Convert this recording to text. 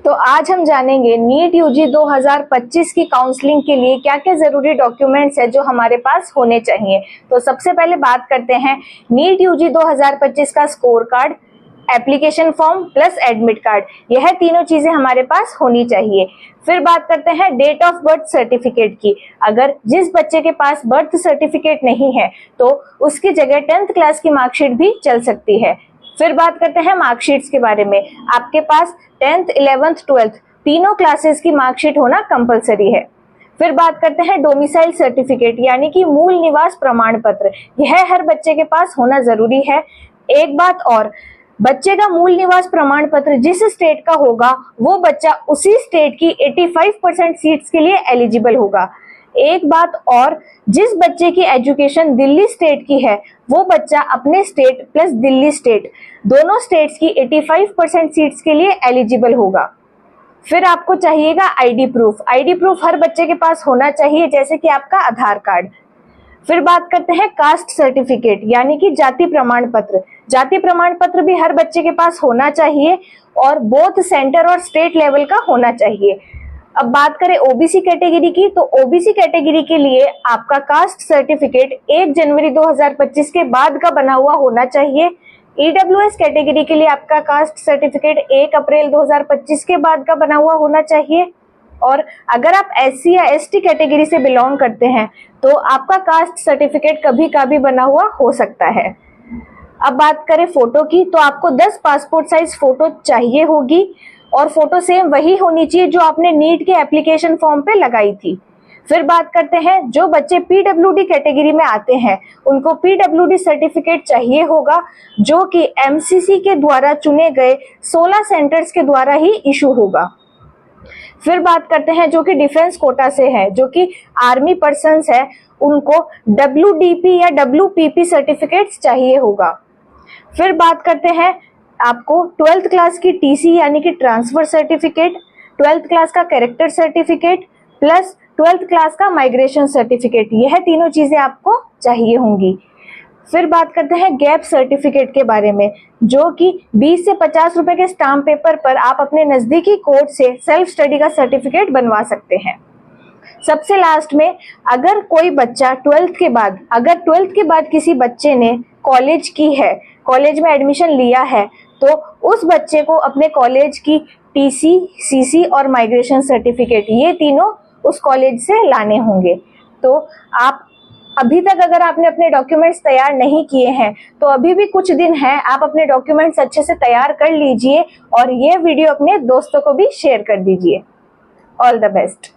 तो आज हम जानेंगे नीट यूजी 2025 की काउंसलिंग के लिए क्या क्या जरूरी डॉक्यूमेंट्स है जो हमारे पास होने चाहिए। तो सबसे पहले बात करते हैं नीट यूजी 2025 का score card, application form plus admit card, यह तीनों चीजें हमारे पास होनी चाहिए। फिर बात करते हैं डेट ऑफ बर्थ सर्टिफिकेट की। अगर जिस बच्चे के पास बर्थ सर्टिफिकेट नहीं है तो उसकी जगह 10th क्लास की मार्कशीट भी चल सकती है। फिर बात करते हैं मार्कशीट्स के बारे में। आपके पास 10th, 11th, 12th तीनों क्लासेस की मार्कशीट होना कंपलसरी है। फिर बात करते हैं डोमिसाइल सर्टिफिकेट यानी कि मूल निवास प्रमाण पत्र, यह हर बच्चे के पास होना जरूरी है। एक बात और, बच्चे का मूल निवास प्रमाण पत्र जिस स्टेट का होगा वो बच्चा उसी स्टेट की 85% सीट्स के लिए एलिजिबल होगा। एक बात और, जिस बच्चे की एजुकेशन दिल्ली स्टेट की है वो बच्चा अपने स्टेट प्लस दिल्ली स्टेट दोनों स्टेट्स की 85% सीट्स के लिए एलिजिबल होगा। फिर आपको चाहिएगा आईडी प्रूफ। आईडी प्रूफ हर बच्चे के पास होना चाहिए, जैसे कि आपका आधार कार्ड। फिर बात करते हैं कास्ट सर्टिफिकेट यानी कि जाति प्रमाण पत्र। जाति प्रमाण पत्र भी हर बच्चे के पास होना चाहिए और बोथ सेंटर और स्टेट लेवल का होना चाहिए। अब बात करें ओबीसी कैटेगरी की, तो ओबीसी कैटेगरी के लिए आपका कास्ट सर्टिफिकेट 1 जनवरी 2025 के बाद का बना हुआ होना चाहिए। ईडब्ल्यूएस कैटेगरी के लिए आपका कास्ट सर्टिफिकेट 1 अप्रैल 2025 के बाद का बना हुआ होना चाहिए। और अगर आप एससी या एसटी कैटेगरी से बिलोंग करते हैं तो आपका कास्ट सर्टिफिकेट कभी का भी बना हुआ हो सकता है। अब बात करें फोटो की, तो आपको 10 पासपोर्ट साइज फोटो चाहिए होगी और फोटो सेम वही होनी चाहिए जो आपने नीट के एप्लीकेशन फॉर्म पे लगाई थी। फिर बात करते हैं जो बच्चे पीडब्ल्यूडी कैटेगरी में आते हैं उनको पीडब्ल्यूडी सर्टिफिकेट चाहिए होगा जो कि एमसीसी के द्वारा चुने गए 16 सेंटर्स के द्वारा ही इशू होगा। फिर बात करते हैं जो कि डिफेंस कोटा से है, जो कि आर्मी पर्सन्स है, उनको डब्ल्यूडीपी या डब्ल्यूपीपी सर्टिफिकेट्स चाहिए होगा। फिर बात करते हैं आपको 12th क्लास की टीसी यानी कि ट्रांसफर सर्टिफिकेट, 12th क्लास का character certificate plus 12th class का माइग्रेशन सर्टिफिकेट, यह तीनों चीजें आपको चाहिए होंगी। फिर बात करते हैं गैप सर्टिफिकेट के बारे में, जो कि 20 से 50 रुपए के स्टाम्प पेपर पर आप अपने नजदीकी कोर्ट से सेल्फ स्टडी का सर्टिफिकेट बनवा सकते हैं। सबसे लास्ट में, अगर कोई बच्चा 12th के बाद किसी बच्चे ने कॉलेज की है, कॉलेज में एडमिशन लिया है, तो उस बच्चे को अपने कॉलेज की टीसी, सीसी और माइग्रेशन सर्टिफिकेट ये तीनों उस कॉलेज से लाने होंगे। तो आप अभी तक अगर आपने अपने डॉक्यूमेंट्स तैयार नहीं किए हैं तो अभी भी कुछ दिन है, आप अपने डॉक्यूमेंट्स अच्छे से तैयार कर लीजिए और ये वीडियो अपने दोस्तों को भी शेयर कर दीजिए। All the best.